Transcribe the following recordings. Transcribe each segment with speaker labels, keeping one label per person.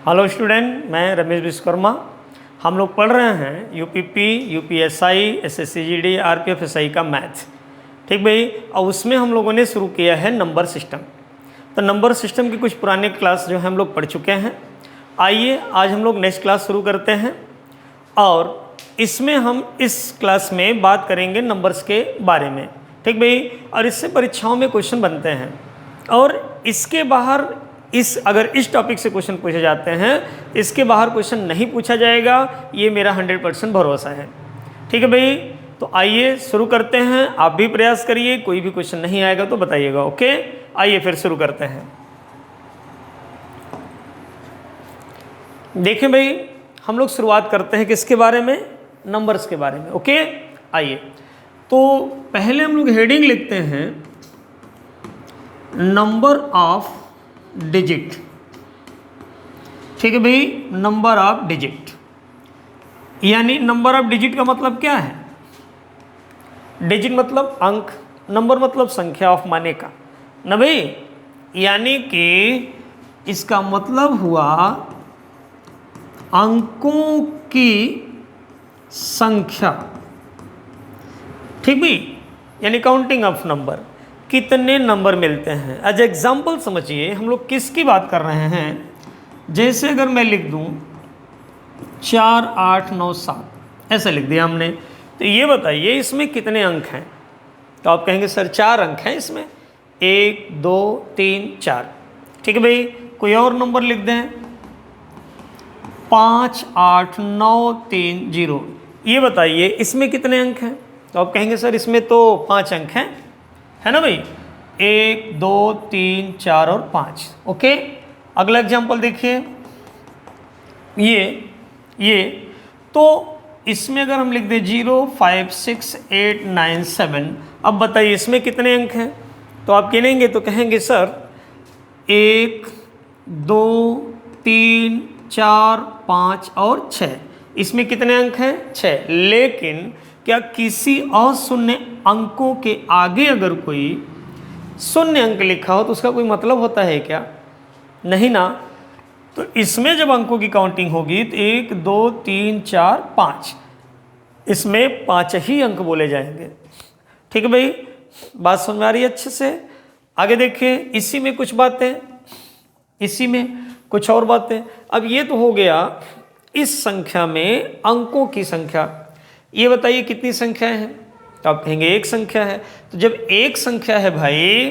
Speaker 1: Hello student, मैं रमेश विश्वकर्मा। हम लोग पढ़ रहे हैं यूपीपी, यूपीएसआई, एसएससीजीडी, आरपीएफएसआई का मैथ। ठीक भाई। और उसमें हम लोगों ने शुरू किया है नंबर सिस्टम। तो नंबर सिस्टम की कुछ पुराने क्लास जो है हम लोग पढ़ चुके हैं। आइए आज हम लोग नेक्स्ट क्लास शुरू करते हैं और इसमें हम इस क्लास में बात करेंगे नंबर्स के बारे में। ठीक भाई। और इससे परीक्षाओं में क्वेश्चन बनते हैं और इसके बाहर अगर इस टॉपिक से क्वेश्चन पूछे जाते हैं, इसके बाहर क्वेश्चन नहीं पूछा जाएगा, ये मेरा 100% भरोसा है। ठीक है भाई। तो आइए शुरू करते हैं। आप भी प्रयास करिए, कोई भी क्वेश्चन नहीं आएगा तो बताइएगा। ओके, आइए फिर शुरू करते हैं। देखें भाई, हम लोग शुरुआत करते हैं किसके बारे में? नंबर्स के बारे में। ओके, आइए। तो पहले हम लोग हेडिंग लिखते हैं नंबर ऑफ डिजिट। ठीक है भाई, नंबर ऑफ डिजिट यानी नंबर ऑफ डिजिट का मतलब क्या है? डिजिट मतलब अंक, नंबर मतलब संख्या ऑफ माने का ना भाई। यानी कि इसका मतलब हुआ अंकों की संख्या। ठीक भाई, यानी काउंटिंग ऑफ नंबर, कितने नंबर मिलते हैं। एज एग्जाम्पल समझिए हम लोग किसकी बात कर रहे हैं। जैसे अगर मैं लिख दूं 4 8 9 7, ऐसा लिख दिया हमने, तो ये बताइए इसमें कितने अंक हैं? तो आप कहेंगे सर 4 अंक हैं इसमें, 1 2 3 4। ठीक है भाई, कोई और नंबर लिख दें 5 8 9 3 0, ये बताइए इसमें कितने अंक हैं? तो आप कहेंगे सर इसमें तो 5 अंक हैं, है ना भाई। 1 2 3 4 और 5। ओके, अगला एग्जांपल देखिए, ये तो इसमें अगर हम लिख दें 0 5 6 8 9 7, अब बताइए इसमें कितने अंक हैं? तो आप गिनेंगे तो कहेंगे सर 1 2 3 4 5 और 6, इसमें कितने अंक हैं? 6। लेकिन क्या किसी अशून्य अंकों के आगे अगर कोई शून्य अंक लिखा हो तो उसका कोई मतलब होता है क्या? नहीं ना। तो इसमें जब अंकों की काउंटिंग होगी तो 1 2 3 4 5, इसमें 5 ही अंक बोले जाएंगे। ठीक है भाई, बात समझ में आ रही है अच्छे से? आगे देखिए, इसी में कुछ बातें, इसी में कुछ और बातें। अब ये तो हो गया इस संख्या में अंकों की संख्या। ये बताइए कितनी संख्या है? तो आप कहेंगे एक संख्या है। तो जब एक संख्या है भाई,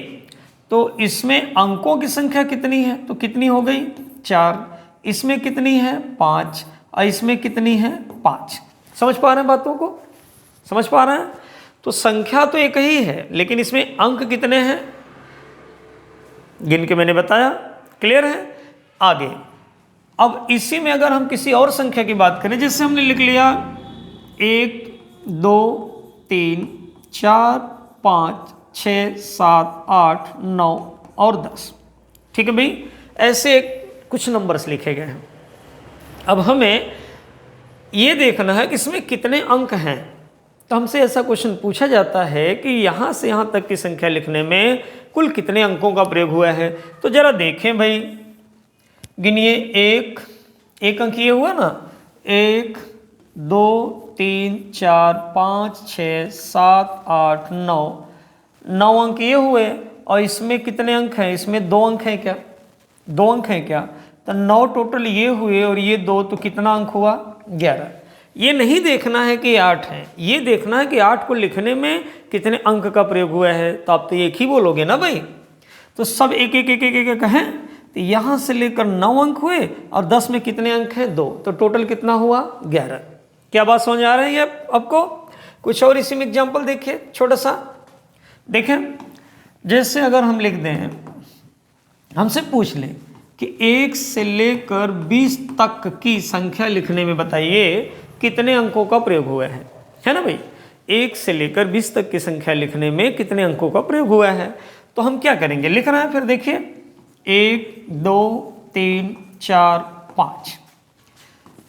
Speaker 1: तो इसमें अंकों की संख्या कितनी है? तो कितनी हो गई? 4। इसमें कितनी है? 5। और इसमें कितनी है? 5। समझ पा रहे हैं बातों को? समझ पा रहे हैं? तो संख्या तो एक ही है, लेकिन इसमें अंक कितने हैं गिन के मैंने बताया। क्लियर है? आगे अब इसी में अगर हम किसी और संख्या की बात करें, जैसे हमने लिख लिया 1 2 3 4 5 6 7 8 9 और 10। ठीक है भाई, ऐसे कुछ नंबर्स लिखे गए हैं। अब हमें ये देखना है कि इसमें कितने अंक हैं। तो हमसे ऐसा क्वेश्चन पूछा जाता है कि यहाँ से यहाँ तक की संख्या लिखने में कुल कितने अंकों का प्रयोग हुआ है। तो जरा देखें भाई, गिनिए। एक अंक ये हुआ ना, 1 2 3 4 5 6 7 8 9, 9 अंक ये हुए। और इसमें कितने अंक हैं? इसमें 2 अंक हैं क्या? 2 अंक हैं क्या? तो 9 टोटल ये हुए और ये 2, तो कितना अंक हुआ? 11। ये नहीं देखना है कि 8 हैं, ये देखना है कि 8 को लिखने में कितने अंक का प्रयोग हुआ है। तो आप तो एक ही बोलोगे ना भाई। तो सब एक एक एक एक एक, एक हैं। तो यहाँ से लेकर 9 अंक हुए और 10 में कितने अंक हैं? 2। तो टोटल कितना हुआ? 11। क्या बात समझ आ रही है आपको? कुछ और इसी में एग्जाम्पल देखिए, छोटा सा देखें। जैसे अगर हम लिख दें, हमसे पूछ लें कि 1 से लेकर 20 तक की संख्या लिखने में बताइए कितने अंकों का प्रयोग हुआ है ना भाई। 1 से लेकर 20 तक की संख्या लिखने में कितने अंकों का प्रयोग हुआ है? तो हम क्या करेंगे? लिखना है। फिर देखिए 1 2 3 4 5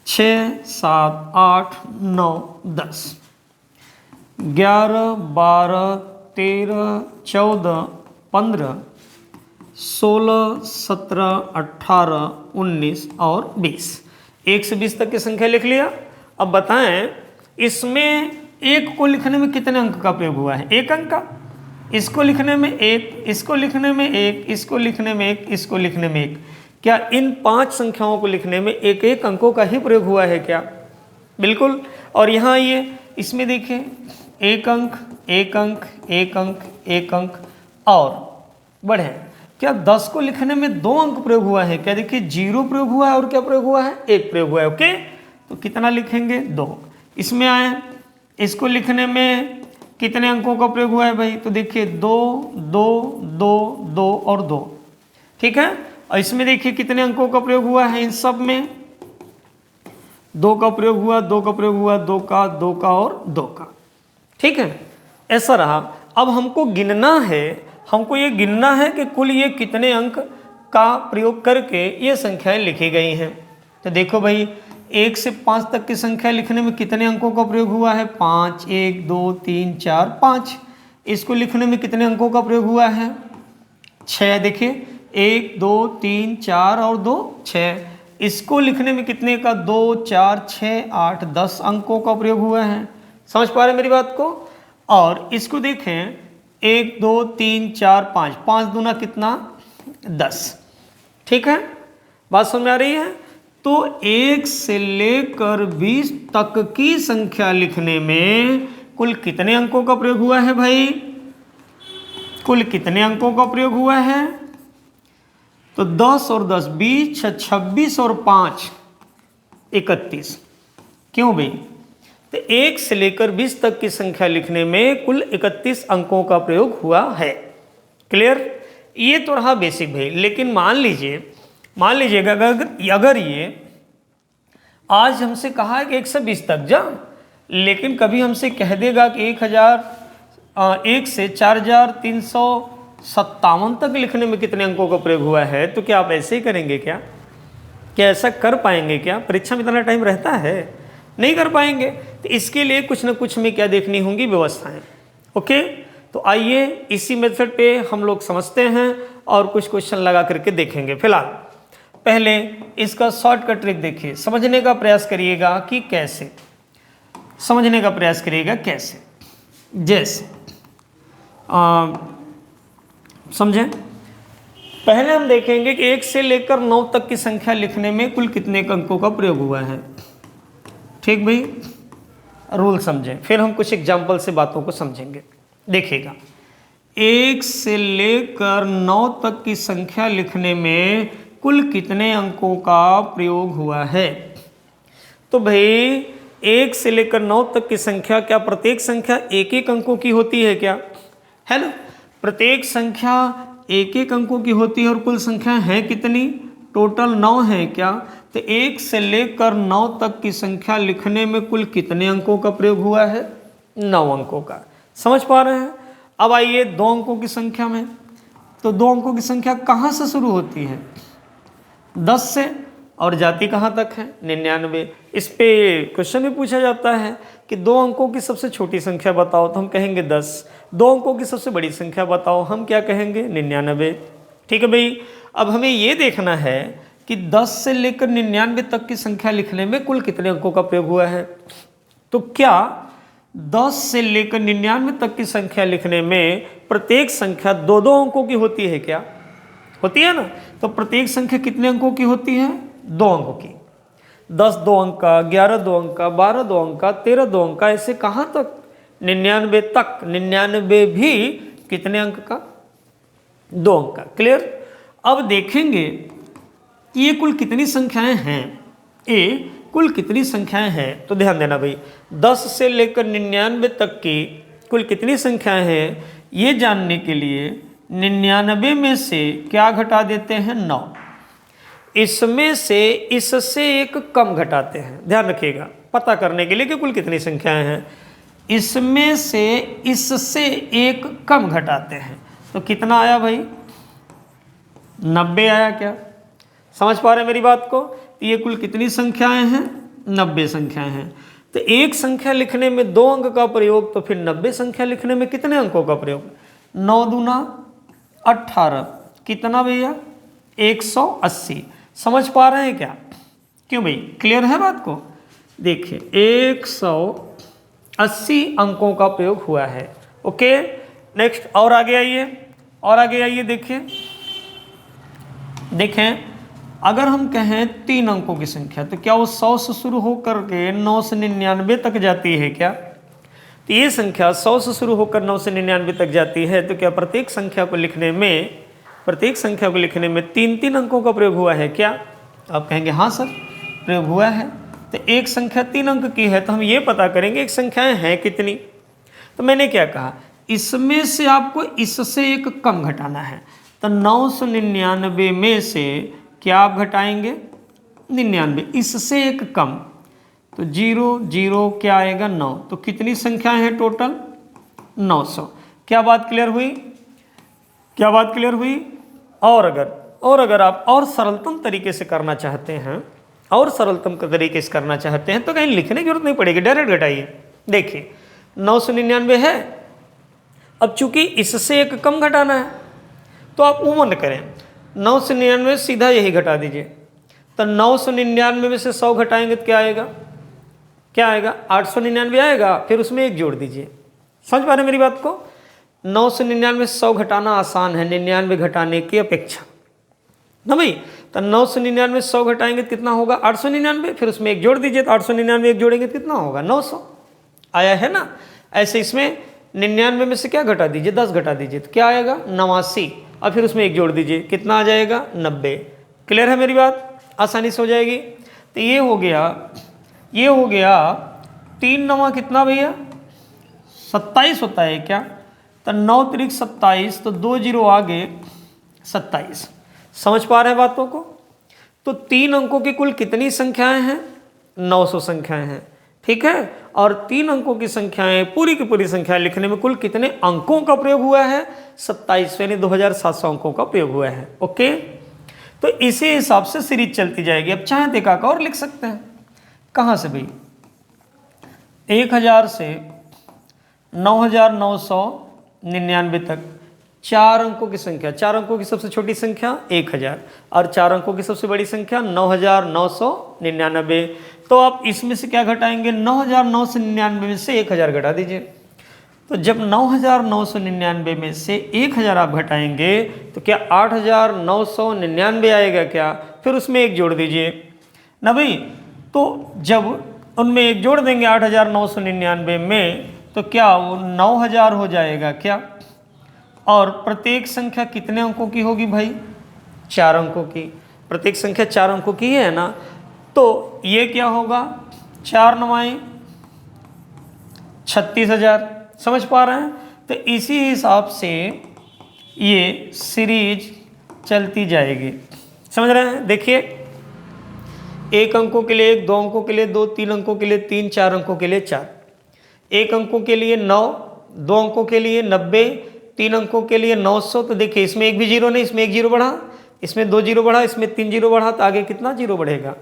Speaker 1: 6 7 8 9 10 11 12 13 14 15 16, 17, 18, 19 और 20। 1 से 20 तक की संख्या लिख लिया। अब बताएं इसमें एक को लिखने में कितने अंक का प्रयोग हुआ है? एक अंक का। इसको लिखने में एक, इसको लिखने में एक, इसको लिखने में एक, इसको लिखने में एक। क्या इन 5 संख्याओं को लिखने में एक एक अंकों का ही प्रयोग हुआ है क्या? बिल्कुल। और यहाँ ये इसमें देखिए एक अंक, एक अंक, एक अंक, एक अंक और बढ़े। क्या 10 को लिखने में 2 अंक प्रयोग हुआ है क्या? देखिए 0 प्रयोग हुआ है और क्या प्रयोग हुआ है? 1 प्रयोग हुआ है। ओके, तो कितना लिखेंगे? 2। इसमें आए इसको लिखने में कितने अंकों का प्रयोग हुआ है भाई? तो देखिए 2, 2, 2, 2 और 2। ठीक है। और इसमें देखिए कितने अंकों का प्रयोग हुआ है? इन सब में 2 का प्रयोग हुआ, 2 का प्रयोग हुआ, 2 का, 2 का और 2 का। ठीक है, ऐसा रहा। अब हमको गिनना है, हमको ये गिनना है कि कुल ये कितने अंक का प्रयोग करके ये संख्याएं लिखी गई हैं। तो देखो भाई 1 से 5 तक की संख्या लिखने में कितने अंकों का प्रयोग हुआ है? 5, 1, 2, 3, 4, 5। इसको लिखने में कितने अंकों का प्रयोग हुआ है? 6। देखिए 1, 2, 3, 4 और 2, 6। इसको लिखने में कितने का? 2, 4, 6, 8, 10 अंकों का प्रयोग हुआ है। समझ पा रहे मेरी बात को? और इसको देखें 1, 2, 3, 4, 5, 5 दूना कितना? 10। ठीक है, बात समझ में आ रही है? तो 1 से लेकर 20 तक की संख्या लिखने में कुल कितने अंकों का प्रयोग हुआ है भाई? कुल कितने अंकों का प्रयोग हुआ है? तो 10 और 10 20, 26 और 5 31। क्यों भाई? तो 1 से लेकर 20 तक की संख्या लिखने में कुल 31 अंकों का प्रयोग हुआ है। क्लियर? ये तो रहा बेसिक भाई। लेकिन मान लीजिएगा अगर ये आज हमसे कहा है कि 1 से 20 तक जा, लेकिन कभी हमसे कह देगा कि 1 से 4357 तक लिखने में कितने अंकों का प्रयोग हुआ है, तो क्या आप ऐसे ही करेंगे क्या? क्या ऐसा कर पाएंगे क्या? परीक्षा में इतना टाइम रहता है? नहीं कर पाएंगे। तो इसके लिए कुछ ना कुछ में क्या देखनी होंगी? व्यवस्थाएं। ओके, तो आइए इसी मेथड पे हम लोग समझते हैं और कुछ क्वेश्चन लगा करके देखेंगे। फिलहाल पहले इसका शॉर्टकट ट्रिक देखिए, समझने का प्रयास करिएगा कि कैसे, समझने का प्रयास करिएगा कैसे। जैसे समझें, पहले हम देखेंगे कि 1 से लेकर 9 तक की संख्या लिखने में कुल कितने अंकों का प्रयोग हुआ है। ठीक भाई, रूल समझें, फिर हम कुछ एग्जाम्पल से बातों को समझेंगे। देखिएगा 1 से लेकर 9 तक की संख्या लिखने में कुल कितने अंकों का प्रयोग हुआ है। तो भाई 1 से लेकर 9 तक की संख्या, क्या प्रत्येक संख्या एक एक अंकों की होती है क्या? है ना, प्रत्येक संख्या एक एक अंकों की होती है और कुल संख्या है कितनी? टोटल 9 है क्या? तो 1 से लेकर 9 तक की संख्या लिखने में कुल कितने अंकों का प्रयोग हुआ है? 9 अंकों का। समझ पा रहे हैं? अब आइए 2 अंकों की संख्या में, तो 2 अंकों की संख्या कहाँ से शुरू होती है? 10 से, और जाती कहाँ तक है? 99। इस पे क्वेश्चन में पूछा जाता है कि 2 अंकों की सबसे छोटी संख्या बताओ, तो हम कहेंगे 10। 2 अंकों की सबसे बड़ी संख्या बताओ, हम क्या कहेंगे? 99। ठीक है भाई, अब हमें ये देखना है कि 10 से लेकर 99 तक की संख्या लिखने में कुल कितने अंकों का प्रयोग हुआ है। तो क्या 10 से लेकर 99 तक की संख्या लिखने में प्रत्येक संख्या 2-2 अंकों की होती है क्या? होती है ना। तो प्रत्येक संख्या कितने अंकों की होती है? 2 अंकों की। 10 2 अंक का, 11 2 अंक का, 12 2 अंक का, 13 2 अंक का, ऐसे कहाँ तक? 99 तक। 99 भी कितने अंक का? 2 अंक का। क्लियर? अब देखेंगे कि ये कुल कितनी संख्याएं हैं। ये कुल कितनी संख्याएं हैं, तो ध्यान देना भाई, 10 से लेकर 99 तक की कुल कितनी संख्याएं हैं, ये जानने के लिए 99 में से क्या घटा देते हैं? 9। इसमें से इससे एक कम घटाते हैं। ध्यान रखिएगा, पता करने के लिए कि कुल कितनी संख्याएं हैं, इसमें से इससे एक कम घटाते हैं। तो कितना आया भाई? 90 आया क्या? समझ पा रहे हैं मेरी बात को? तो ये कुल कितनी संख्याएं हैं? 90 संख्याएं हैं। तो एक संख्या लिखने में 2 अंक का प्रयोग, तो फिर 90 संख्या लिखने में कितने अंकों का प्रयोग? 9 दूना 18 कितना भैया 180। समझ पा रहे हैं क्या? क्यों भाई, क्लियर है बात को? देखिए 180 अंकों का प्रयोग हुआ है। ओके, नेक्स्ट और आगे आइए, और आगे आइए। देखिए देखें, अगर हम कहें 3 अंकों की संख्या, तो क्या वो 100 से शुरू होकर के 9 से 99 तक जाती है क्या? तो ये संख्या 100 से शुरू होकर 9 से 99 तक जाती है, तो क्या प्रत्येक संख्या को लिखने में 3-3 अंकों का प्रयोग हुआ है क्या? आप कहेंगे हाँ सर प्रयोग हुआ है। तो एक संख्या 3 अंक की है, तो हम ये पता करेंगे एक संख्याएं हैं कितनी। तो मैंने क्या कहा, इसमें से आपको इससे एक कम घटाना है। तो 999 में से क्या आप घटाएंगे 99, इससे एक कम, तो 0 0 क्या आएगा 9। तो कितनी संख्याएं हैं टोटल 900। क्या बात क्लियर हुई? क्या बात क्लियर हुई? और अगर आप और सरलतम तरीके से करना चाहते हैं, तो कहीं लिखने की जरूरत नहीं पड़ेगी, डायरेक्ट घटाइए। देखिए 999 है, अब चूंकि इससे एक कम घटाना है तो आप उमन करें, 9 से 99 सीधा यही घटा दीजिए। तो 999 में से 100 घटाएंगे तो क्या आएगा 899 आएगा, फिर उसमें 1 जोड़ दीजिए। समझ पा रहे मेरी बात को? 9 से 99 100 घटाना आसान है 99 घटाने की अपेक्षा ना भाई। तो 9 से 99 100 घटाएंगे तो कितना होगा 899, फिर उसमें 1 जोड़ दीजिए। तो 899 1 जोड़ेंगे तो कितना होगा 900 आया है ना। ऐसे इसमें 99 में से क्या घटा दीजिए 10 घटा दीजिए, तो क्या आएगा 89, और फिर उसमें 1 जोड़ दीजिए, कितना आ जाएगा 90। क्लियर है मेरी बात? आसानी से हो जाएगी। तो ये हो गया 3 9 कितना भैया 27 होता है क्या? तो 9 त्रिक 27, तो 2 0 आगे 27। समझ पा रहे हैं बातों को? तो 3 अंकों की कुल कितनी संख्याएं हैं 900 संख्याएं हैं, ठीक है। और 3 अंकों की संख्याएं, पूरी की पूरी संख्या लिखने में कुल कितने अंकों का प्रयोग हुआ है 27, यानी 2700 अंकों का प्रयोग हुआ है। ओके, तो इसी हिसाब से सीरीज चलती जाएगी। अब चाहे देखा का और लिख सकते हैं। कहाँ से भाई 1000 से 9999 तक 4 अंकों की संख्या, 4 अंकों की सबसे छोटी संख्या 1000 और 4 अंकों की सबसे बड़ी संख्या 9999। तो आप इसमें से क्या घटाएंगे 9999 में से 1000 घटा दीजिए। तो जब 9999 में से 1000 आप घटाएंगे तो क्या 8999 आएगा क्या? फिर उसमें 1 जोड़ दीजिए ना भाई। तो जब उनमें 1 जोड़ देंगे 8999 में, तो क्या वो 9000 हो जाएगा क्या? और प्रत्येक संख्या कितने अंकों की होगी भाई 4 अंकों की। प्रत्येक संख्या 4 अंकों की है ना, तो ये क्या होगा 4 9 36,000। समझ पा रहे हैं? तो इसी हिसाब से ये सीरीज चलती जाएगी। समझ रहे हैं? देखिए 1 अंकों के लिए 1, 2 अंकों के लिए 2, 3 अंकों के लिए 3, 4 अंकों के लिए 4, 1 अंकों के लिए 9, 2 अंकों के लिए 90, 3 अंकों के लिए 900। तो देखिए इसमें एक भी जीरो नहीं, इसमें 1 जीरो बढ़ा, इसमें 2 जीरो बढ़ा, इसमें 3 जीरो बढ़ा, तो आगे कितना जीरो बढ़ेगा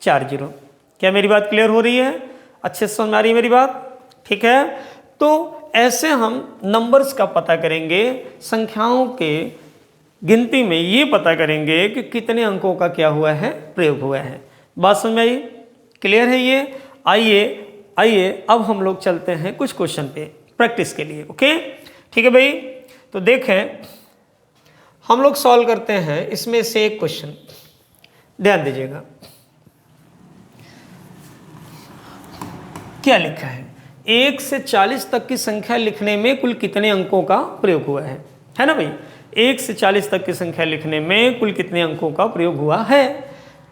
Speaker 1: 4 जीरो। क्या मेरी बात क्लियर हो रही है? अच्छे से समझ आ रही है मेरी बात? ठीक है। तो ऐसे हम नंबर्स का पता करेंगे, संख्याओं के गिनती में ये पता करेंगे कि कितने अंकों का क्या हुआ है प्रयोग हुआ है। बात समझ में आई? क्लियर है ये? आइए अब हम लोग चलते हैं कुछ क्वेश्चन पे प्रैक्टिस के लिए। ओके ठीक है भाई। तो देखें हम लोग सॉल्व करते हैं इसमें से एक क्वेश्चन, ध्यान दीजिएगा क्या लिखा है। 1 से 40 तक की संख्या लिखने में कुल कितने अंकों का प्रयोग हुआ है ना भाई। 1 से 40 तक की संख्या लिखने में कुल कितने अंकों का प्रयोग हुआ है।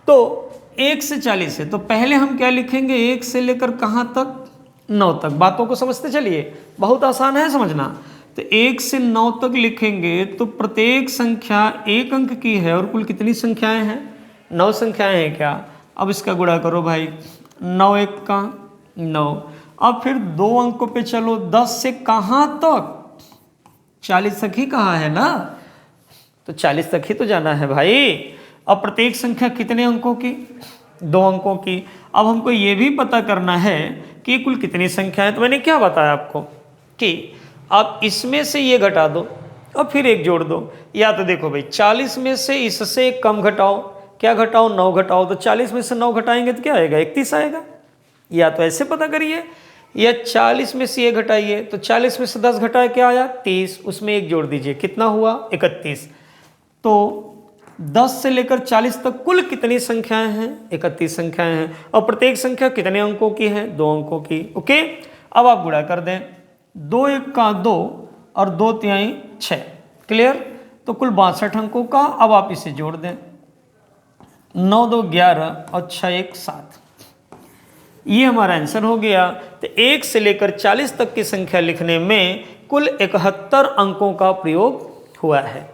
Speaker 1: तो 1 से 40 है, तो पहले हम क्या लिखेंगे 1 से लेकर कहाँ तक 9 तक। बातों को समझते चलिए, बहुत आसान है समझना। तो 1 से 9 तक लिखेंगे तो प्रत्येक संख्या 1 अंक की है और कुल कितनी संख्याएं हैं 9 संख्याएं हैं क्या। अब इसका गुणा करो भाई, 9 1 का 9। अब फिर 2 अंकों पे चलो, 10 से कहाँ तक 40 तक ही कहा है ना, तो 40 तक ही तो जाना है भाई। अब प्रत्येक संख्या कितने अंकों की 2 अंकों की। अब हमको ये भी पता करना है कि कुल कितनी संख्या है। तो मैंने क्या बताया आपको कि आप इसमें से ये घटा दो और फिर एक जोड़ दो। या तो देखो भाई 40 में से इससे एक कम घटाओ, क्या घटाओ 9 घटाओ, तो 40 में से 9 घटाएंगे तो क्या आएगा 31 आएगा। या तो ऐसे पता करिए, या 40 में से ये घटाइए, तो 40 में से 10 घटाए क्या आया 30, उसमें एक जोड़ दीजिए, कितना हुआ 31। तो 10 से लेकर 40 तक कुल कितनी संख्याएं हैं 31 संख्याएं हैं, और प्रत्येक संख्या कितने अंकों की है 2 अंकों की। ओके, अब आप गुणा कर दें, 2 1 का 2 और 2 तिहाई 6, क्लियर। तो कुल 62 अंकों का। अब आप इसे जोड़ दें, 9 2 11 और 6 1 7, ये हमारा आंसर हो गया। तो 1 से लेकर 40 तक की संख्या लिखने में कुल 71 अंकों का प्रयोग हुआ है।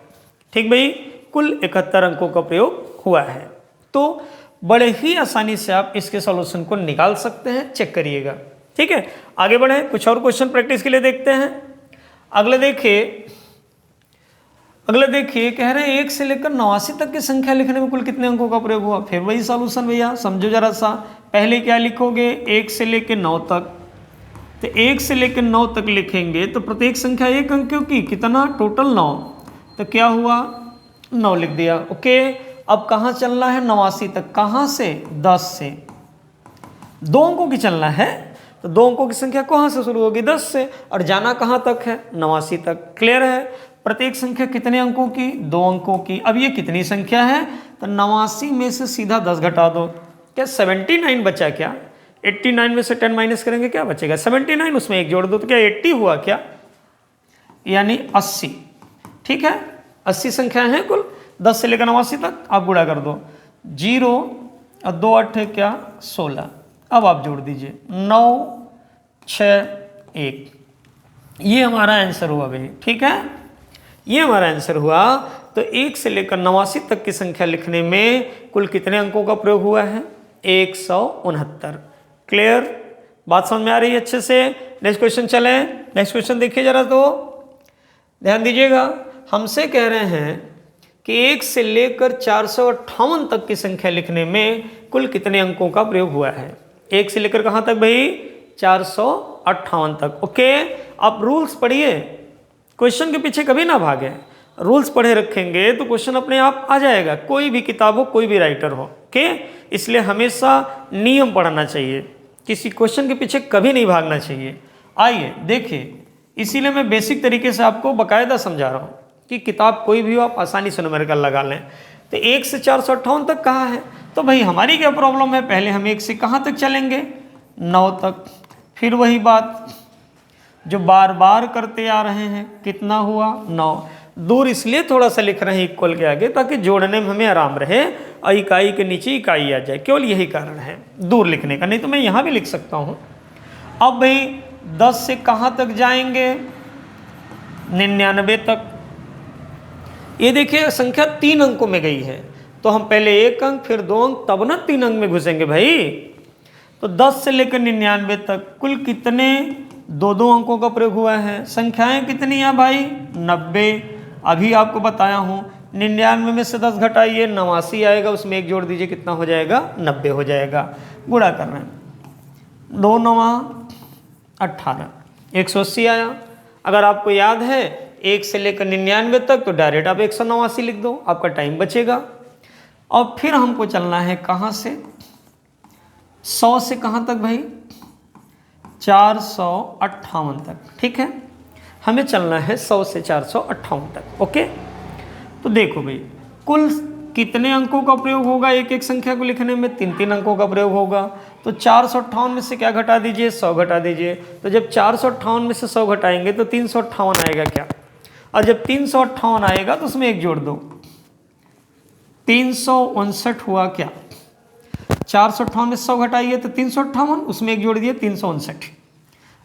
Speaker 1: ठीक भाई, कुल 71 अंकों का प्रयोग हुआ है। तो बड़े ही आसानी से आप इसके सॉल्यूशन को निकाल सकते हैं, चेक करिएगा। ठीक है, आगे बढ़े, कुछ और क्वेश्चन प्रैक्टिस के लिए देखते हैं। अगले देखिए कह रहे हैं 1 से लेकर 89 तक की संख्या लिखने में कुल कितने अंकों का प्रयोग हुआ। फिर वही सॉल्यूशन भैया, समझो जरा सा। पहले क्या लिखोगे 1 से लेकर 9 तक, तो 1 से लेकर 9 तक लिखेंगे तो प्रत्येक संख्या 1 अंकों की, कितना टोटल 9, तो क्या हुआ 9 लिख दिया। ओके, अब कहाँ चलना है 89 तक, कहाँ से 10 से, 2 अंकों की चलना है, तो 2 अंकों की संख्या कहाँ से शुरू होगी 10 से, और जाना कहाँ तक है 89 तक। क्लियर है। प्रत्येक संख्या कितने अंकों की 2 अंकों की। अब ये कितनी संख्या है, तो 89 में से सीधा 10 घटा दो, क्या 79 बचा, क्या 89 में से 10 माइनस करेंगे क्या बचेगा 79, उसमें एक जोड़ दो तो क्या 80 हुआ, क्या यानी 80। ठीक है, 80 संख्या है कुल 10 से लेकर 89 तक। आप गुणा कर दो, 0 और 2 8 है क्या 16। अब आप जोड़ दीजिए 9 6 1, ये हमारा आंसर हुआ भाई। ठीक है, ये हमारा आंसर हुआ। तो 1 से लेकर 89 तक की संख्या लिखने में कुल कितने अंकों का प्रयोग हुआ है 169। क्लियर, बात समझ में आ रही है अच्छे से। नेक्स्ट क्वेश्चन चले। नेक्स्ट क्वेश्चन देखिए जरा, तो ध्यान दीजिएगा। हमसे कह रहे हैं कि 1 से लेकर 458 तक की संख्या लिखने में कुल कितने अंकों का प्रयोग हुआ है। 1 से लेकर कहाँ तक भाई 458 तक। ओके, आप रूल्स पढ़िए, क्वेश्चन के पीछे कभी ना भागे। रूल्स पढ़े रखेंगे तो क्वेश्चन अपने आप आ जाएगा, कोई भी किताब हो, कोई भी राइटर हो। ओके, इसलिए हमेशा नियम पढ़ना चाहिए, किसी क्वेश्चन के पीछे कभी नहीं भागना चाहिए। आइए देखिए, इसीलिए मैं बेसिक तरीके से आपको बाकायदा समझा रहा हूँ कि किताब कोई भी हो आप आसानी से न्यूमेरिकल लगा लें। तो 1 से 458 तक कहाँ है, तो भाई हमारी क्या प्रॉब्लम है, पहले हम 1 से कहाँ तक चलेंगे 9 तक। फिर वही बात जो बार बार करते आ रहे हैं, कितना हुआ 9। दूर इसलिए थोड़ा सा लिख रहे हैं इक्वल के आगे, ताकि जोड़ने में हमें आराम रहे और इकाई के नीचे इकाई आ जाए, केवल यही कारण है दूर लिखने का, नहीं तो मैं यहाँ भी लिख सकता हूँ। अब भाई 10 से कहाँ तक जाएंगे 99 तक। ये देखिए संख्या 3 अंकों में गई है, तो हम पहले 1 अंक फिर 2 अंक तब ना 3 अंक में घुसेंगे भाई। तो 10 से लेकर 99 तक कुल कितने 2 अंकों का प्रयोग हुआ है। संख्याएं कितनी हैं भाई 90। अभी आपको बताया हूँ 99 में से 10 घटाइए 89 आएगा, उसमें एक जोड़ दीजिए, कितना हो जाएगा 90 हो जाएगा। गुणा कर रहे हैं 2 9 18, 180 आया। अगर आपको याद है 1 से लेकर 99 तक, तो डायरेक्ट आप 189 लिख दो, आपका टाइम बचेगा। और फिर हमको चलना है कहाँ से 100 से कहाँ तक भाई 458 तक। ठीक है, हमें चलना है 100 से 458 तक। ओके, तो देखो भाई कुल कितने अंकों का प्रयोग होगा, एक एक संख्या को लिखने में 3 अंकों का प्रयोग होगा। तो 458 में से क्या घटा दीजिए 100 घटा दीजिए। तो जब 458 में से 100 घटाएंगे तो 358 आएगा क्या, और जब 358 आएगा तो उसमें एक जोड़ दो, 359 हुआ क्या। 458 में 100 घटाइए तो 358, उसमें एक जोड़ दिए 359।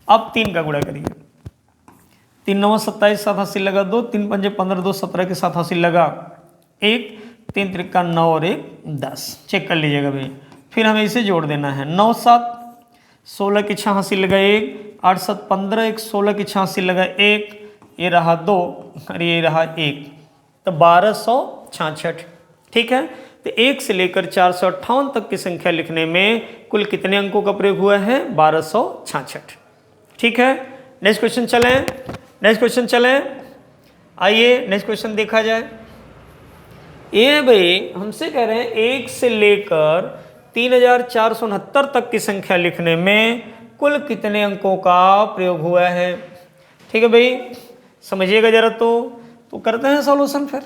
Speaker 1: अब 3 का गुणा करिए, 3 9 27, 7 80 लगा 2, 3 5 15 2 17 के 7 80 लगा 1, 3 3 9 और 1 10। चेक कर लीजिएगा भाई। फिर हमें इसे जोड़ देना है 9 7 16 की 86 लगा 1, 8 7 15, 1 16 की 86 लगा 1, ये रहा 2 और ये रहा 1, तो 1266। ठीक है, तो 1 से लेकर 458 तक की संख्या लिखने में कुल कितने अंकों का प्रयोग हुआ है 1266। ठीक है, नेक्स्ट क्वेश्चन चलें। नेक्स्ट क्वेश्चन चलें। आइए नेक्स्ट क्वेश्चन देखा जाए। ये भाई हमसे कह रहे हैं 1 से लेकर 3469 तक की संख्या लिखने में कुल कितने अंकों का प्रयोग हुआ है। ठीक है भाई, समझिएगा जरा। तो करते हैं सॉल्यूशन फिर।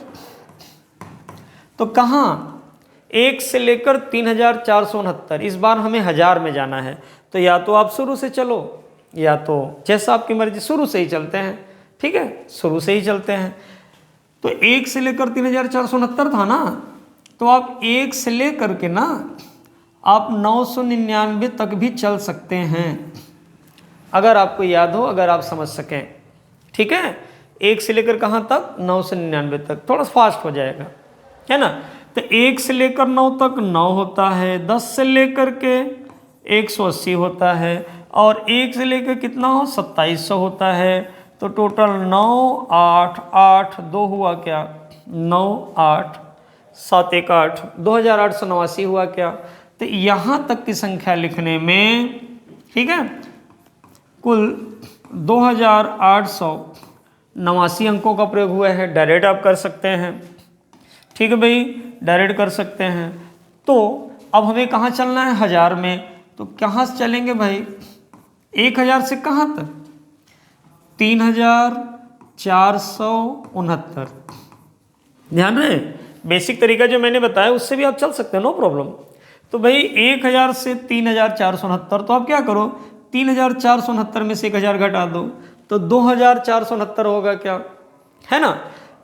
Speaker 1: तो कहाँ 1 से लेकर 3469, इस बार हमें हजार में जाना है। तो या तो आप शुरू से चलो या तो जैसा आपकी मर्जी, शुरू से ही चलते हैं। ठीक है, शुरू से ही चलते हैं। तो 1 से लेकर 3469 था ना, तो आप 1 से लेकर के ना आप 999 तक भी चल सकते हैं, अगर आपको याद हो, अगर आप समझ सकें। ठीक है, 1 से लेकर कहाँ तक, 999 तक। थोड़ा फास्ट हो जाएगा, है ना। तो 1 से लेकर 9 तक 9 होता है, 10 से लेकर के 180 होता है, और 1 से लेकर कितना हो, 2700 होता है। तो टोटल 9 8 8 2 हुआ क्या, 9 8 7 1 8 2889 हुआ क्या। तो यहाँ तक की संख्या लिखने में, ठीक है, कुल 2889 अंकों का प्रयोग हुआ है। डायरेक्ट आप कर सकते हैं। ठीक है भाई, डायरेक्ट कर सकते हैं। तो अब हमें कहाँ चलना है, हजार में। तो कहाँ से चलेंगे भाई, 1000 से कहाँ तक, 3469। ध्यान रहे, बेसिक तरीका जो मैंने बताया उससे भी आप चल सकते हैं, नो प्रॉब्लम। तो भाई 1000 से 3469, तो आप क्या करो, 3469 में से 1000 घटा दो, तो 2469 होगा क्या, है ना।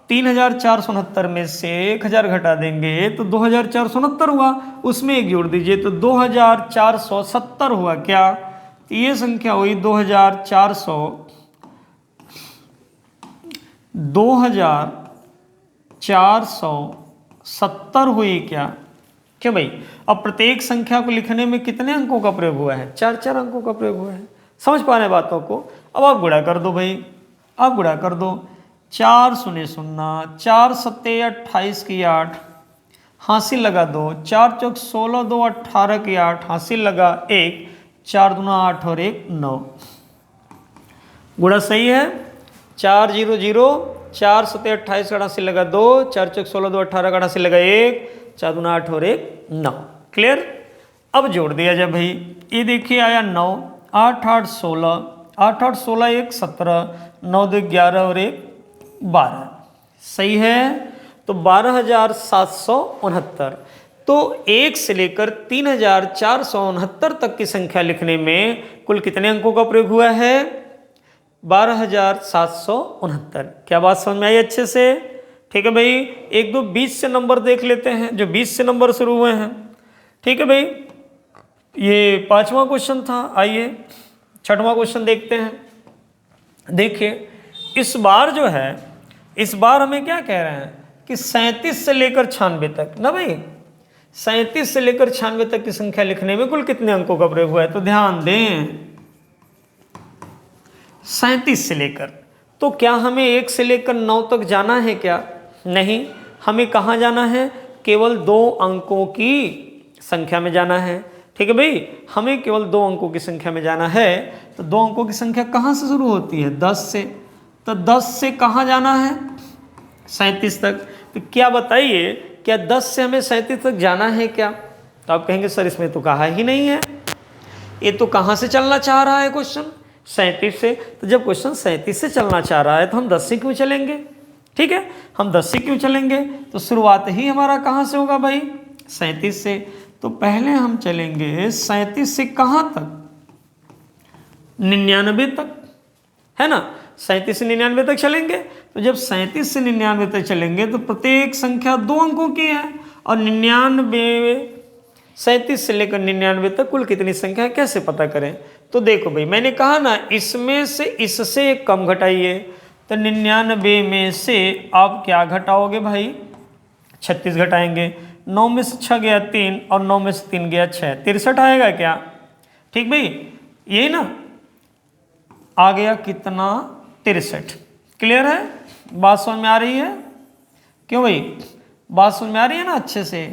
Speaker 1: 3469 में से 1000 घटा देंगे तो 2469 हुआ, उसमें एक जोड़ दीजिए तो 2470 हुआ क्या। तो ये संख्या हुई 2470 हुई क्या। क्यों भाई, अब प्रत्येक संख्या को लिखने में कितने अंकों का प्रयोग हुआ है, 4 अंकों का प्रयोग हुआ है। समझ पा रहे बातों को। अब आप गुणा कर दो भाई, आप गुणा कर दो, 4 0 0, 4 7 28 की 8, हासिल लगा 2, 4 चौक 16 2 18 की 8, हासिल लगा 1, 4 दूना 8 और 1 9। गुणा सही है, 4 0 0, 4 7 28 का हासिल लगा 2, 4 चौक 16 2 18 का हासिल लगा 1, 4 दूना 8 और 1 9। क्लियर। अब जोड़ दिया जाए भाई, ये देखिए आया 9, 8 8 16, 8 8 16 1 17, 9 2 11 और 1 12। सही है। तो 12769। तो 1 से लेकर 3469 तक की संख्या लिखने में कुल कितने अंकों का प्रयोग हुआ है, 12769। क्या बात समझ में आई अच्छे से। ठीक है भाई, 1 2 20 से नंबर देख लेते हैं, जो 20 से नंबर शुरू हुए हैं। ठीक है भाई, ये 5वां क्वेश्चन था। आइए 6वां क्वेश्चन देखते हैं। देखिए इस बार जो है, इस बार हमें क्या कह रहे हैं कि 37 से लेकर 96 तक ना भाई, 37 से लेकर 96 तक की संख्या लिखने में कुल कितने अंकों का प्रयोग हुआ है। तो ध्यान दें, 37 से लेकर, तो क्या हमें 1 से लेकर 9 तक जाना है क्या, नहीं, हमें कहाँ जाना है, केवल 2 अंकों की संख्या में जाना है। ठीक है भाई, हमें केवल 2 अंकों की संख्या में जाना है। तो 2 अंकों की संख्या कहाँ से शुरू होती है, 10 से। तो 10 से कहाँ जाना है, 37 तक। तो क्या बताइए, क्या 10 से हमें 37 तक जाना है क्या। तो आप कहेंगे सर इसमें तो कहा ही नहीं है, ये तो कहाँ से चलना चाह रहा है क्वेश्चन, 37 से। तो जब क्वेश्चन 37 से चलना चाह रहा है तो हम 10 से क्यों चलेंगे। ठीक है, हम 10 से क्यों चलेंगे, तो शुरुआत ही हमारा कहाँ से होगा भाई, 37 से। तो पहले हम चलेंगे 37 से कहाँ तक, 99 तक, है ना। 37 से 99 तक चलेंगे। तो जब 37 से 99 तक चलेंगे तो प्रत्येक संख्या 2 अंकों की है, और 99 37 से लेकर 99 तक कुल कितनी संख्या है, कैसे पता करें। तो देखो भाई, मैंने कहा ना, इसमें से इससे एक कम घटाइए। तो 99 में से आप क्या घटाओगे भाई, 36 घटाएंगे। 9 में से 6 गया 3, और 9 में से 3 गया 6, 63 आएगा क्या। ठीक भाई, यही ना, आ गया कितना, 63। क्लियर है, बात समझ में आ रही है। क्यों भाई, बात समझ में आ रही है ना अच्छे से।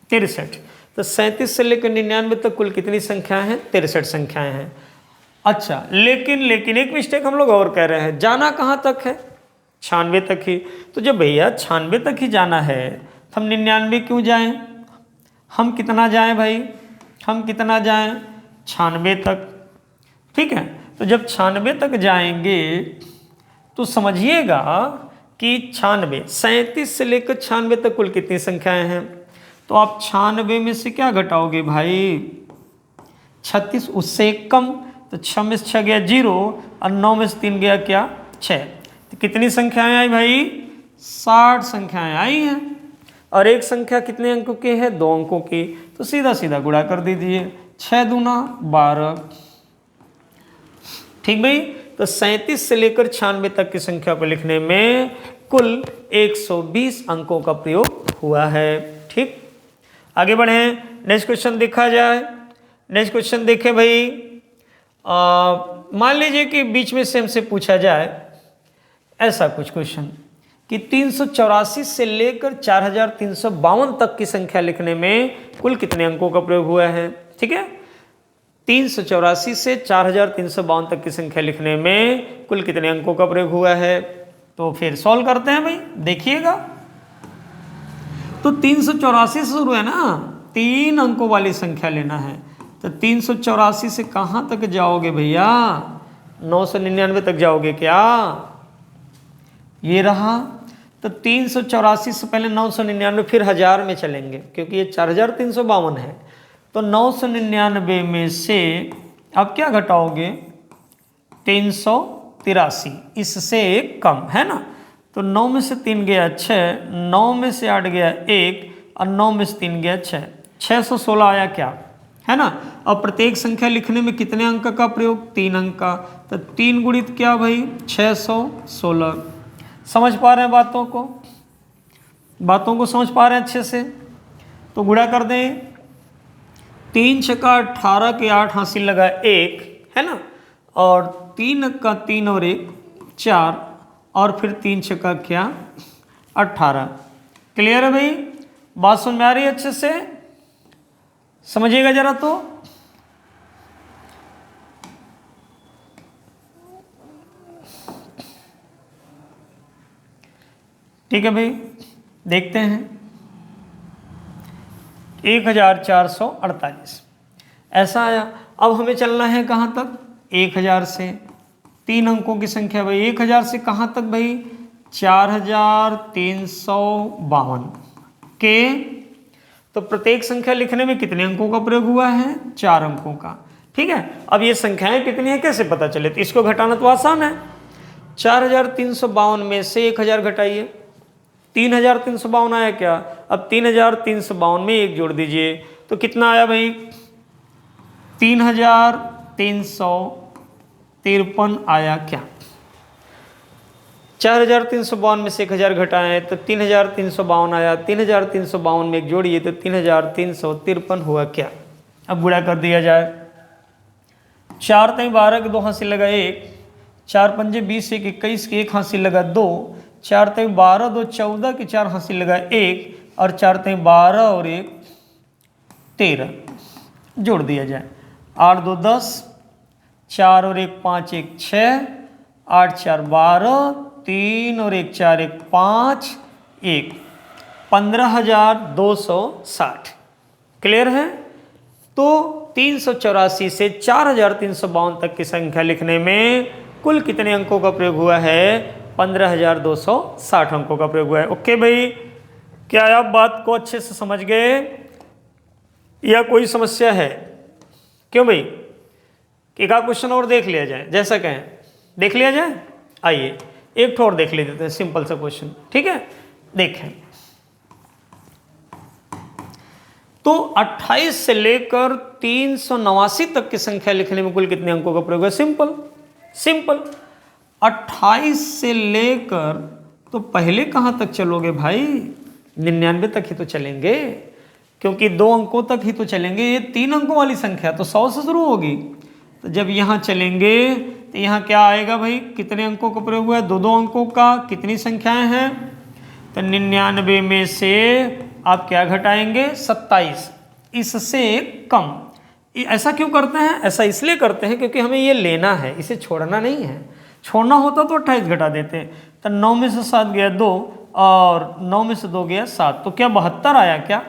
Speaker 1: 63। तो 37 से लेकर 99 तक कुल कितनी संख्याएं हैं, 63 संख्याएं हैं। अच्छा, लेकिन एक मिस्टेक हम लोग और कह रहे हैं, जाना कहाँ तक है, 96 तक ही। तो जब भैया 96 तक ही जाना है तो हम 99 क्यों जाएं? हम कितना जाएं भाई? हम कितना जाएं? 96 तक। ठीक है, तो जब 96 तक जाएंगे तो समझिएगा कि 96, 37 से लेकर 96 तक कुल कितनी संख्याएं हैं? तो आप 96 में से क्या घटाओगे भाई? 36, उससे एक कम, तो 6 में से 6 गया 0 और 9 में से 3 गया क्या? 6। तो कितनी संख्याएं आई भाई? 60 संख्याएं आई हैं। और एक संख्या कितने अंकों की है? 2 अंकों की। तो सीधा सीधा गुणा कर दीजिए, 6 दूना 12। ठीक भाई, तो 37 से लेकर 96 तक की संख्या को लिखने में कुल 120 अंकों का प्रयोग हुआ है। ठीक, आगे बढ़े, नेक्स्ट क्वेश्चन देखा जाए। नेक्स्ट क्वेश्चन देखें भाई, मान लीजिए कि बीच में से हमसे पूछा जाए ऐसा कुछ क्वेश्चन कि 384 से लेकर 4352 तक की संख्या लिखने में कुल कितने अंकों का प्रयोग हुआ है? ठीक है, 384 से 4352 तक की संख्या लिखने में कुल कितने अंकों का प्रयोग हुआ है? तो फिर सॉल्व करते हैं भाई, देखिएगा। तो 384 से शुरू है ना, 3 अंकों वाली संख्या लेना है। तो 384 से कहाँ तक जाओगे भैया? 999 तक जाओगे क्या? ये रहा। तो 384 से पहले 999, फिर 1000 में चलेंगे क्योंकि ये 4352 है। तो 999 में से अब क्या घटाओगे? 383, इससे एक कम है ना। तो 9 में से 3 गया 6, 9 में से 8 गया 1 और 9 में से 3 गया 6, 616 आया क्या? है ना। और प्रत्येक संख्या लिखने में कितने अंक का प्रयोग? 3 अंक का। तो 3 गुणित क्या भाई? 616। समझ पा रहे हैं बातों को? बातों को समझ पा रहे हैं अच्छे से? तो गुणा कर दें, 3 छक्का 18 के 8 हासिल लगा 1, है ना। और 3 का 3 और 1 4, और फिर 3 छक्का क्या? 18। क्लियर है भाई? बात समझ में आ रही है अच्छे से? समझिएगा जरा तो। ठीक है भाई, देखते हैं। 1448 ऐसा आया। अब हमें चलना है कहाँ तक? 1000 से। 3 अंकों की संख्या भाई। 1000 से कहाँ तक भाई? 4352 के। तो प्रत्येक संख्या लिखने में कितने अंकों का प्रयोग हुआ है? 4 अंकों का। ठीक है, अब ये संख्याएं कितनी है कैसे पता चले? तो इसको घटाना तो आसान है। 4352 में से 1000 घटाइए, 3352 आया क्या? अब 3352 में 1 जोड़ दीजिए तो कितना आया भाई? 3353 आया क्या? 4352 में से 1000 घटाएं तो 3352 आया। 3352 में 1 जोड़िए तो 3353 हुआ क्या? अब गुणा कर दिया जाए। 4 3 12 के 2 हासिल लगा 1, 4 पंजे 20 1 21 के 1 हासिल लगा 2, 4 3 12 2 14 के 4 हासिल लगा 1, और 4 3 12 और 1 13 जोड़ दिया जाए। 8 2 10, 4 और 1 5 1 6, 8 4 12, 3 और 1 4 1 5 1, 15260। क्लियर है? तो 384 से 4352 तक की संख्या लिखने में कुल कितने अंकों का प्रयोग हुआ है? 15260 अंकों का प्रयोग हुआ है। ओके भाई, क्या आप बात को अच्छे से समझ गए या कोई समस्या है? क्यों भाई, एक आध क्वेश्चन और देख लिया जाए, जैसा कहें देख लिया जाए। आइए एक और देख लेते हैं, सिंपल सा क्वेश्चन। ठीक है, देखें तो 28 से लेकर 389 तक की संख्या लिखने में कुल कितने अंकों का प्रयोग है? Simple simple. 28 से लेकर तो पहले कहाँ तक चलोगे भाई? 99 तक ही तो चलेंगे, क्योंकि 2 अंकों तक ही तो चलेंगे। ये 3 अंकों वाली संख्या तो 100 से शुरू होगी। तो जब यहाँ चलेंगे तो यहाँ क्या आएगा भाई? कितने अंकों का प्रयोग हुआ है? 2 अंकों का। कितनी संख्याएं हैं? तो 99 में से आप क्या घटाएंगे? 27, इससे कम। ऐसा क्यों करते हैं? ऐसा इसलिए करते हैं क्योंकि हमें ये लेना है, इसे छोड़ना नहीं है। छोड़ना होता तो 28 घटा देते। तो तो 9 में से 7 गया 2 और 9 में से 2 गया 7, तो क्या 72 आया क्या?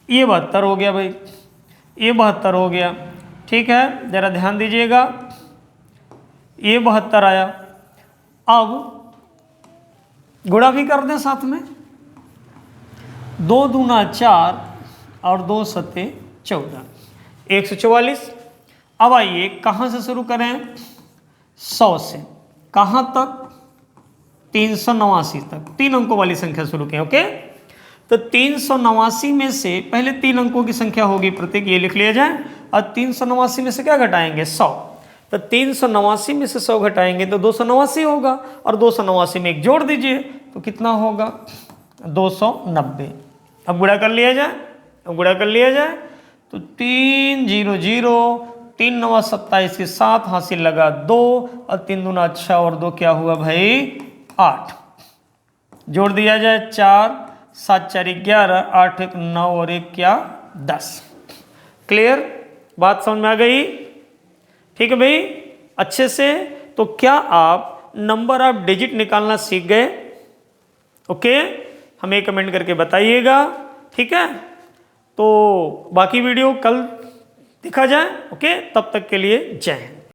Speaker 1: ये 72 हो गया भाई, ये 72 हो गया। ठीक है, जरा ध्यान दीजिएगा, ये 72 आया। अब गुणा भी कर दें साथ में, 2 दूना 4 और 2 सत्ते 14, 144। अब आइए कहाँ से शुरू करें? 100 से। कहाँ तक? 389 तक, 3 अंकों वाली संख्या शुरू करें। ओके, तो 389 में से पहले 3 अंकों की संख्या होगी प्रत्येक, ये लिख लिया जाए। और 389 में से क्या घटाएंगे? 100। तो 389 में से 100 घटाएंगे तो 289 होगा, और 289 में 1 जोड़ दीजिए तो कितना होगा? 290। अब गुणा कर लिया जाए, तो 3 0 0, 3 9 27 के 7 हासिल लगा 2, और 3 दूना 6 और 2 क्या हुआ भाई? 8। जोड़ दिया जाए 4 7 4 11, 8 1 9 और 1 क्या? 10। क्लियर? बात समझ में आ गई? ठीक है भाई, अच्छे से। तो क्या आप नंबर ऑफ डिजिट निकालना सीख गए? ओके, हमें कमेंट करके बताइएगा। ठीक है, तो बाकी वीडियो कल दिखा जाए। ओके, तब तक के लिए जय हिंद।